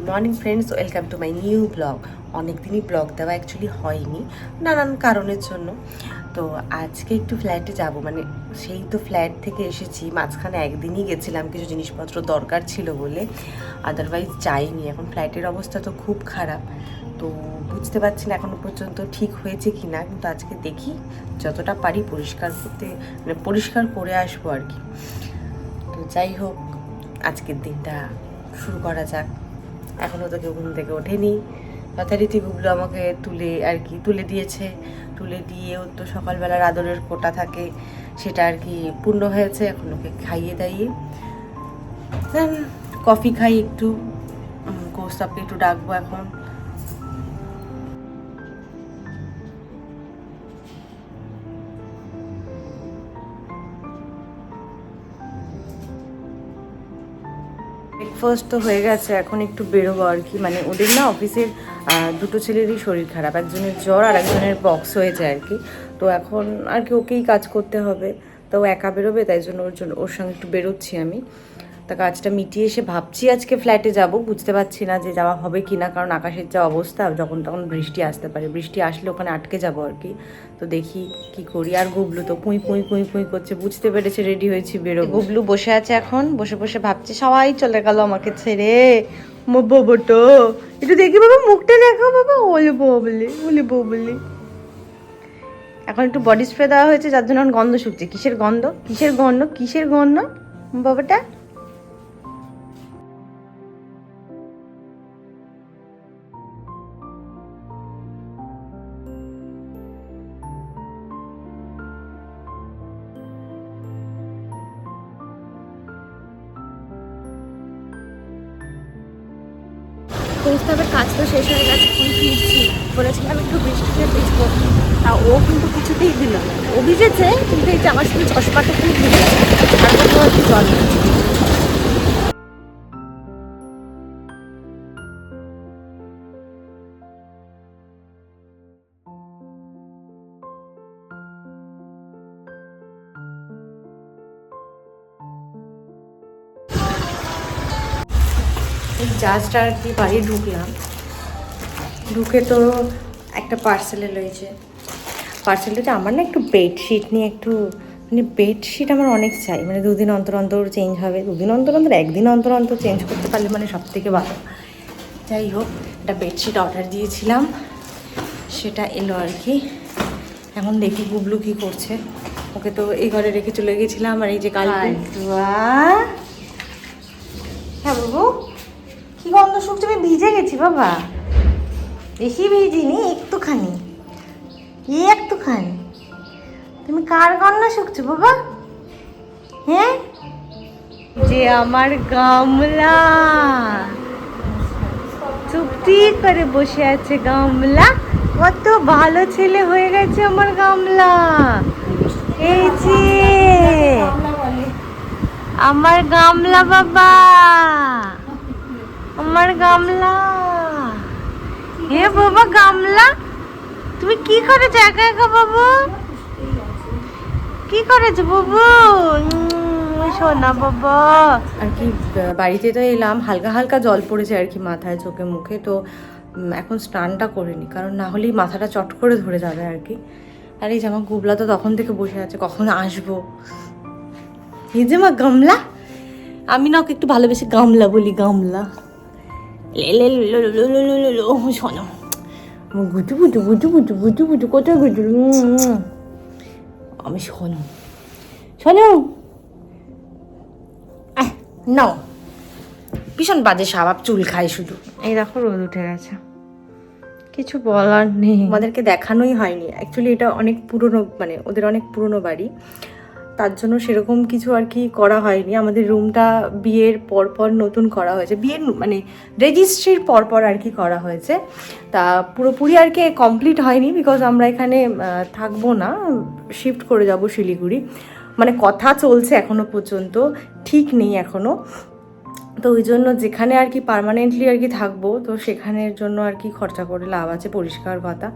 Morning friends, welcome to my new blog. অনেক দিনই blog দেওয়া অ্যাকচুয়ালি হয়নি নানান কারণের জন্য। তো আজকে একটু ফ্ল্যাটে যাব, মানে সেই তো ফ্ল্যাট থেকে এসেছি, মাঝখানে একদিনই গেছিলাম কিছু জিনিসপত্র দরকার ছিল বলে, আদারওয়াইজ যাইনি। এখন ফ্ল্যাটের অবস্থা তো খুব খারাপ, তো বুঝতে পারছি না এখনও পর্যন্ত ঠিক হয়েছে কি না, কিন্তু আজকে দেখি যতটা পারি পরিষ্কার করতে, মানে পরিষ্কার করে আসবো আর কি। তো যাই হোক, আজকের দিনটা শুরু করা যাক। এখনও তো কেউ ঘুম থেকে ওঠেনি। যথারীতি গুবলু আমাকে তুলে দিয়েছে। তুলে দিয়েও তো সকালবেলার আদরের কোটা থাকে, সেটা আর কি পূর্ণ হয়েছে। এখন ওকে খাইয়ে দাইয়ে দেন কফি খাই একটু, কৌস্তবকে একটু ডাকবো এখন। ব্রেকফাস্ট তো হয়ে গেছে, এখন একটু বেরোবো আর কি। মানে ওদের না অফিসের দুটো ছেলেরই শরীর খারাপ, একজনের জ্বর আর একজনের বক্স হয়েছে আর কি। তো এখন আর কি ওকেই কাজ করতে হবে, তো ও একা বেরোবে, তাই জন্য ওর সঙ্গে একটু বেরোচ্ছি আমি। তা কাজটা মিটিয়ে এসে ভাবছি আজকে ফ্ল্যাটে যাব, বুঝতে পারছি না যে যাওয়া হবে কি না, কারণ আকাশের যা অবস্থা, যখন তখন বৃষ্টি আসতে পারে। বৃষ্টি আসলে ওখানে আটকে যাব আর কি। তো দেখি কি করি। আর গুবলু তো পুঁই পুঁই পুঁই পুঁই করছে, বুঝতে পেরেছে রেডি হয়েছি বেরো। গুবলু বসে আছে এখন, বসে বসে ভাবছি সবাই চলে গেল আমাকে ছেড়ে। বাবাটো একটু দেখি বাবা, মুখটা দেখো বাবা, ওলে বলে। এখন একটু বডি স্প্রে দেওয়া হয়েছে, যার জন্য এখন গন্ধ শুকছে। কিসের গন্ধ বাবাটা? কৌস্তবের কাজ তো শেষ হয়ে গেছে, এখন ফিরছি। বলেছিলাম একটু বৃষ্টিতে ভিজবো, তা ও কিন্তু কিছুতেই দিল না। ও ভিজেছে, কিন্তু এই যে আমার শুধু চশমাটা খুব ভিজে, আর কোথাও একটু জল নেই। এই জাস্ট আর কি বাড়ি ঢুকলাম, ঢুকে তো একটা পার্সেলে রয়েছে। পার্সেলটাতে আমার না একটু বেডশিট নিয়ে একটু, মানে বেডশিট আমার অনেক চাই, মানে দুদিন অন্তর অন্তর চেঞ্জ হবে, একদিন অন্তর অন্তর চেঞ্জ করতে পারলে মানে সব থেকে ভালো। যাই হোক, একটা বেডশিট অর্ডার দিয়েছিলাম, সেটা এলো আর কি। এখন দেখি গুবলু কী করছে। ওকে তো এই ঘরে রেখে চলে গেছিলাম, আর এই যে কাল। হ্যাঁ বাবু, কি গন্ধ শুকছে? আমি ভিজে গেছি বাবা, বেশি ভিজিনি, একটুখানি। তুমি কার গন্ধ শুকছো বাবা? হ্যাঁ, যে আমার গামলা চুপটি করে বসে আছে। গামলা কত ভালো ছেলে হয়ে গেছে আমার গামলা। এই যে আমার গামলা বাবা, আমার গামলা। হে বাবা গামলা, তুমি কি করেছো একা একা বাবু? কি করেছো বাবু? সোনা বাবা আর কি। বাড়িতে তো এলাম, হালকা হালকা জল পড়েছে আর কি মাথায়, চোখে, মুখে। তো এখন স্নানটা করিনি, কারণ না হলেই মাথাটা চট করে ধরে যাবে আর কি। আর এই যে আমার গুবলা তো তখন থেকে বসে আছে, কখন আসবো। এই যে মা গামলা, আমি না ওকে একটু ভালোবেসে গামলা বলি, গামলা। শোনো, গুটু গুটু গুটু গুটু গুটু গুটু কোথায় গুটু? আমি শোনো নাও, ভীষণ বাজে স্বভাব, চুল খাই শুধু। এই দেখো রোদ উঠে গেছে, কিছু বলার নেই। আমাদেরকে দেখানোই হয়নি অ্যাকচুয়ালি, এটা অনেক পুরনো, মানে ওদের অনেক পুরনো বাড়ি, তার জন্য সেরকম কিছু আর কি করা হয়নি। আমাদের রুমটা বিয়ের পরপর নতুন করা হয়েছে, বিয়ের মানে রেজিস্ট্রির পরপর আর কি করা হয়েছে। তা পুরোপুরি আর কি কমপ্লিট হয়নি, বিকজ আমরা এখানে থাকবো না, শিফট করে যাব শিলিগুড়ি। মানে কথা চলছে এখনও পর্যন্ত, ঠিক নেই এখনও। তো ওই জন্য যেখানে আর কি পার্মানেন্টলি আর কি থাকবো, তো সেখানের জন্য আর কি খরচা করে লাভ আছে, পরিষ্কার কথা।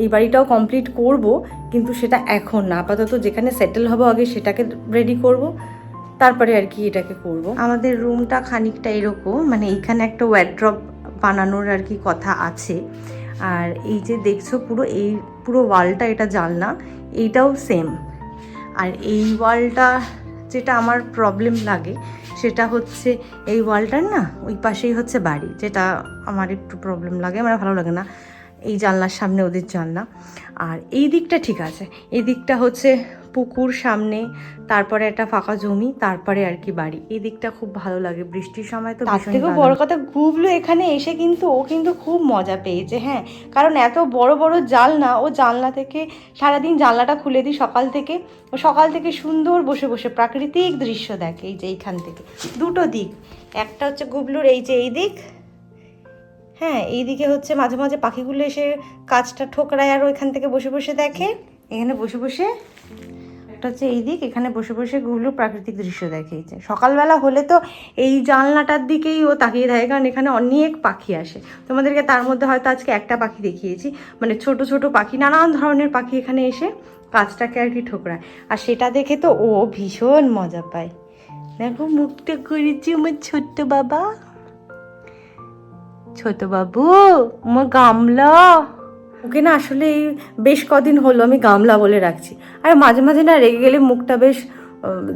এই বাড়িটাও কমপ্লিট করব, কিন্তু সেটা এখন না, আপাতত যেখানে সেটেল হবো আগে সেটাকে রেডি করব, তারপরে আর কি এটাকে করব। আমাদের রুমটা খানিকটা এরকম, মানে এইখানে একটা ওয়ার্ড্রপ বানানোর আর কি কথা আছে। আর এই যে দেখছো পুরো ওয়ালটা এটা জানলা, এইটাও সেম। আর এই ওয়ালটা যেটা আমার প্রবলেম লাগে সেটা হচ্ছে এই ওয়ালটার না ওই পাশেই হচ্ছে বাড়ি, যেটা আমার একটু প্রবলেম লাগে, আমার ভালো লাগে না এই জানলার সামনে ওদের জানলা। আর এই দিকটা ঠিক আছে, এই দিকটা হচ্ছে পুকুর সামনে, তারপরে একটা ফাঁকা জমি, তারপরে আর কি বাড়ি। এই দিকটা খুব ভালো লাগে বৃষ্টির সময়। তো তার থেকেও বড় কথা, গুবলু এখানে এসে কিন্তু ও কিন্তু খুব মজা পেয়েছে। হ্যাঁ, কারণ এত বড় বড় জানলা, ও জানলা থেকে সারাদিন জানলাটা খুলে দিই সকাল থেকে, ও সকাল থেকে সুন্দর বসে বসে প্রাকৃতিক দৃশ্য দেখে। এই যে এইখান থেকে দুটো দিক, একটা হচ্ছে গুবলুর এই যে এই দিক, হ্যাঁ এইদিকে হচ্ছে মাঝে মাঝে পাখিগুলো এসে কাজটা ঠোকরায় আর ওইখান থেকে বসে বসে দেখে। এখানে বসে বসে একটা হচ্ছে এই দিক, এখানে বসে বসে গুলো প্রাকৃতিক দৃশ্য দেখে। এই যে সকালবেলা হলে তো এই জানলাটার দিকেই ও তাকিয়ে থাকে, কারণ এখানে অনেক পাখি আসে। তোমাদেরকে তার মধ্যে হয়তো আজকে একটা পাখি দেখিয়েছি, মানে ছোট ছোট পাখি, নানান ধরনের পাখি এখানে এসে কাজটাকে আর কি ঠোকরায়, আর সেটা দেখে তো ও ভীষণ মজা পায়। দেখো মুখটা করেছি আমার ছোট্ট বাবা, ছোট বাবু আমার গামলা। ওকে না আসলে এই বেশ কদিন হলো আমি গামলা বলে রাখছি। আর মাঝে মাঝে না রেগে গেলে মুখটা বেশ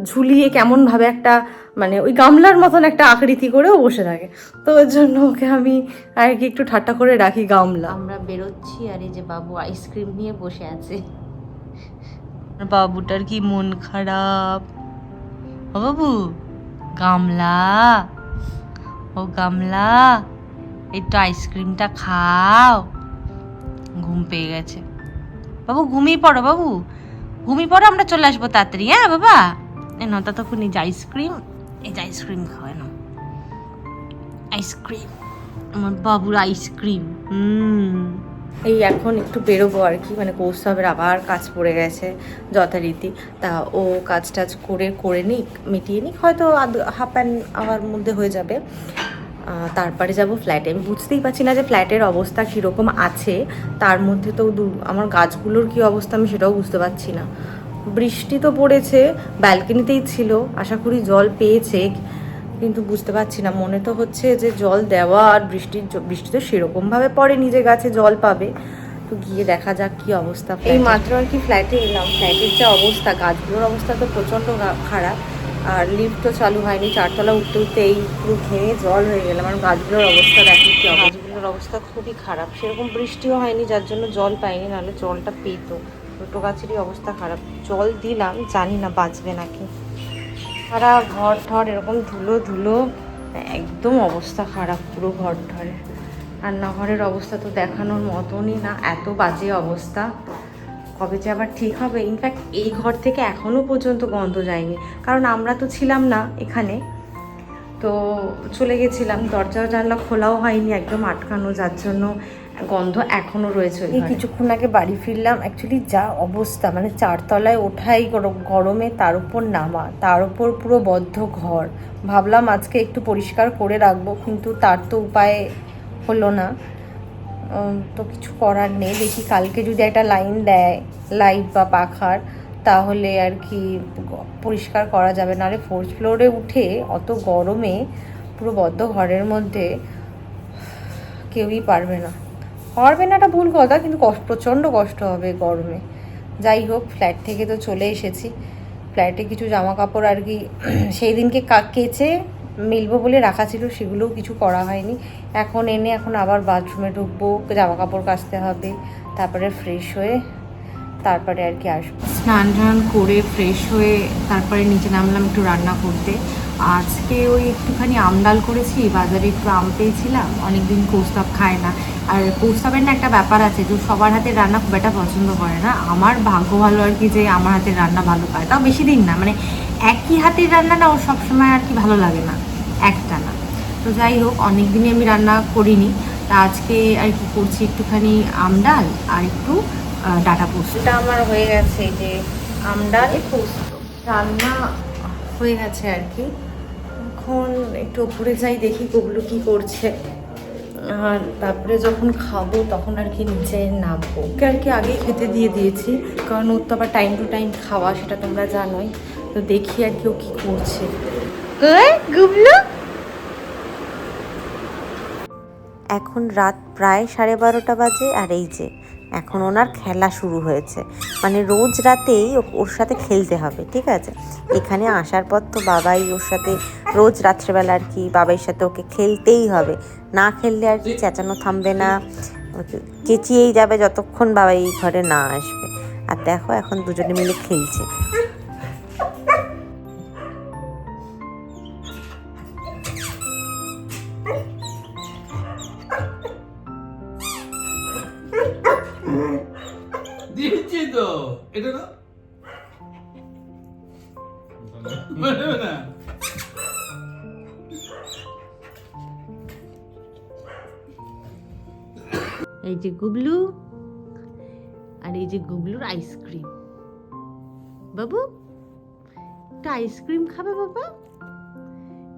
ঝুলিয়ে কেমনভাবে একটা মানে ওই গামলার মতন একটা আকৃতি করেও বসে থাকে। তো ওর জন্য ওকে আমি আর কি একটু ঠাট্টা করে রাখি গামলা। আমরা বেরোচ্ছি আর এই যে বাবু আইসক্রিম নিয়ে বসে আছে। বাবুটার কি মন খারাপ। ও বাবু গামলা, ও গামলা একটু আইসক্রিমটা খাও। ঘুম পেয়ে গেছে। বাবু ঘুমিয়ে পড়ো, বাবু ঘুমিয়ে পড়ো, আমরা চলে আসবো তাড়াতাড়ি। হ্যাঁ বাবা, না ততক্ষণ এই যে আইসক্রিম, এই যে আইসক্রিম খাওয়ায় না, আইসক্রিম আমার বাবুর আইসক্রিম। এই এখন একটু বেরোবো আর কি, মানে কৌস্তবের আবার কাজ পড়ে গেছে যথারীতি। তা ও কাজ টাজ করে নিক, মিটিয়ে নিক, হয়তো হাফ অ্যান আওয়ার মধ্যে হয়ে যাবে। তারপরে যাব ফ্ল্যাটে। আমি বুঝতেই পারছি না যে ফ্ল্যাটের অবস্থা কীরকম আছে, তার মধ্যে তো আমার গাছগুলোর কী অবস্থা আমি সেটাও বুঝতে পারছি না। বৃষ্টি তো পড়েছে, ব্যালকনিতেই ছিল, আশা করি জল পেয়েছে, কিন্তু বুঝতে পারছি না। মনে তো হচ্ছে যে জল দেওয়া, আর বৃষ্টি তো সেরকমভাবে পড়েনি যে গাছে জল পাবে। তো গিয়ে দেখা যাক কী অবস্থা। এই মাত্র আর কি ফ্ল্যাটে এলাম, ফ্ল্যাটের যা অবস্থা, গাছগুলোর অবস্থা তো প্রচণ্ড খারাপ। আর লিফটও চালু হয়নি, 4 তলা উঠতে উঠতে এই পুরো ঘেমে জল হয়ে গেলাম। আর গাছগুলোর অবস্থা দেখি কি, গাছগুলোর অবস্থা খুবই খারাপ। সেরকম বৃষ্টিও হয়নি যার জন্য জল পাইনি, নাহলে জলটা পেতো। দুটো গাছেরই অবস্থা খারাপ। জল দিলাম, জানি না বাঁচবে নাকি। সারা ঘর ঠর এরকম ধুলো ধুলো, একদম অবস্থা খারাপ পুরো ঘর ঠরে। রান্নাঘরের অবস্থা তো দেখানোর মতনই না, এত বাজে অবস্থা। কবে যে আবার ঠিক হবে। ইনফ্যাক্ট এই ঘর থেকে এখনও পর্যন্ত গন্ধ যায়নি, কারণ আমরা তো ছিলাম না এখানে, তো চলে গেছিলাম। দরজা জানলা খোলাও হয়নি, একদম আটকানো, যার জন্য গন্ধ এখনও রয়েছে। এই কিছুক্ষণ আগে বাড়ি ফিরলাম। অ্যাকচুয়ালি যা অবস্থা, মানে 4 তলায় ওঠাই গরমে, তার উপর নামা, তার উপর পুরো বদ্ধ ঘর। ভাবলাম আজকে একটু পরিষ্কার করে রাখবো, কিন্তু তার তো উপায় হলো না। তো কিছু করার নেই, দেখি কালকে যদি একটা লাইন দেয়, লাইট বা পাখার, তাহলে আর কি পরিষ্কার করা যাবে। নাহলে 4th ফ্লোরে উঠে অত গরমে পুরো বদ্ধ ঘরের মধ্যে কেউই পারবে না। এটা ভুল কথা, কিন্তু প্রচণ্ড কষ্ট হবে গরমে। যাই হোক, ফ্ল্যাট থেকে তো চলে এসেছি। ফ্ল্যাটে কিছু জামা কাপড় আর কি সেই দিনকে কেচে মিলবো বলে রাখা ছিল, সেগুলোও কিছু করা হয়নি। এখন আবার বাথরুমে ঢুকবো, জামা কাপড় কাচতে হবে, তারপরে ফ্রেশ হয়ে তারপরে আর কি আসবো। স্নান টান করে ফ্রেশ হয়ে তারপরে নিচে নামলাম একটু রান্না করতে। আজকে ওই একটুখানি আম ডাল করেছি, বাজারে একটু আম পেয়েছিলাম, অনেকদিন কৌস্তব খায় না। আর কৌস্তবের না একটা ব্যাপার আছে যে সবার হাতের রান্না খুব একটা পছন্দ করে না। আমার ভাগ্য ভালো আর কি যে আমার হাতের রান্না ভালো পায়, তাও বেশি দিন না, মানে একই হাতের রান্না না ওর সবসময় আর কি ভালো লাগে না, একটা না। তো যাই হোক, অনেক দিনই আমি রান্না করিনি, তা আজকে আর কি করছি একটুখানি আম ডাল আর একটু ডাটা পোস্ত। এটা আমার হয়ে গেছে, যে আম ডাল পোস্ত রান্না হয়ে গেছে আর কি। এখন একটু উপরে যাই, দেখি গুবলু কি করছে, আর তারপরে যখন খাবো তখন আর কি নিচে নামবো। ওকে আর কি আগেই খেতে দিয়ে দিয়েছি, কারণ ওর তো আবার টাইম টু টাইম খাওয়া, সেটা তোমরা জানোই। তো দেখি আর কি ও কী করছে। গুবলু এখন রাত প্রায় 12:30 বাজে, আর এই যে এখন ওনার খেলা শুরু হয়েছে। মানে রোজ রাতেই ওর সাথে খেলতে হবে, ঠিক আছে? এখানে আসার পর তো বাবাই ওর সাথে রোজ রাত্রেবেলা আর কি বাবাইয়ের সাথে ওকে খেলতেই হবে। না খেললে আর কি চেঁচানো থামবে না, চেঁচিয়েই যাবে যতক্ষণ বাবাই এই ঘরে না আসবে। আর দেখো এখন দুজনে মিলে খেলছে। দিচ্ছি তো এটা না বলবে না। এই যে গুবলু, আর এই যে গুবলুর আইসক্রিম। বাবু একটা আইসক্রিম খাবে বাবা?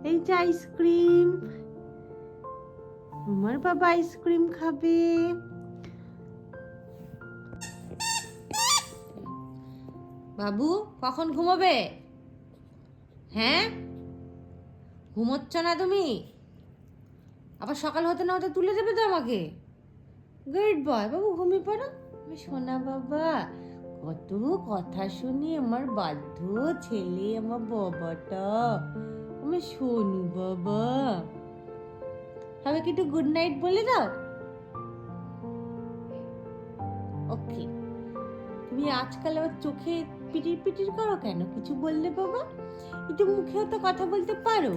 এই যে আইসক্রিম, আমার বাবা আইসক্রিম খাবে। বাবু কখন ঘুমাবে? হ্যাঁ, ঘুমোচ্ছ না তুমি? আবার সকাল হতে না হতে তুলে দেবে তো আমাকে। গুড বয় বাবু, ঘুমিয়ে পড়ো। আমি সোনা বাবা, কত কথা শুনি আমার বাধ্য ছেলে, আমার বাবাটা, আমার সোনু বাবা। সবাইকে একটু গুড নাইট বলে দাও। ওকে। তুমি আজকাল আবার চোখে পিটির পিটির করো কেন? কিছু বললে বাবা? একটু মুখেও তো কথা বলতে পারো।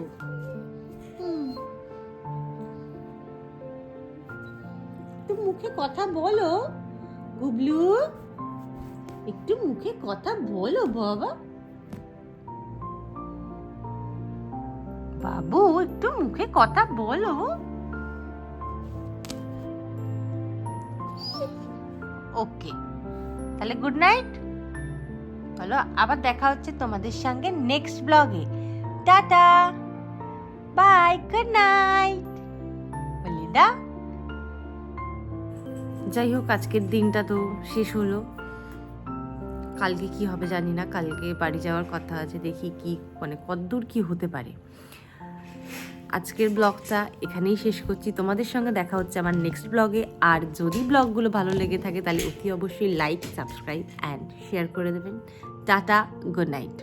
একটু মুখে কথা বলো গুবলু, একটু মুখে কথা বলো বাবা। বাবু একটু মুখে কথা বলো। ওকে, তাহলে গুড নাইট বলো। আবার দেখা হচ্ছে তোমাদের সঙ্গে নেক্সট ব্লগে। টাটা, বাই, গুড নাইট বলি দা। যাই হোক, আজকের দিনটা তো শেষ হলো। কালকে কি হবে জানি না, কালকে বাড়ি যাওয়ার কথা আছে, দেখি কি মানে কতদূর কি হতে পারে। আজকের ব্লগটা এখানেই শেষ করছি। তোমাদের সঙ্গে দেখা হচ্ছে আমার নেক্সট ব্লগে। আর যদি ব্লগগুলো ভালো লেগে থাকে তাহলে অতি অবশ্যই লাইক, সাবস্ক্রাইব অ্যান্ড শেয়ার করে দেবেন। Tata, good night.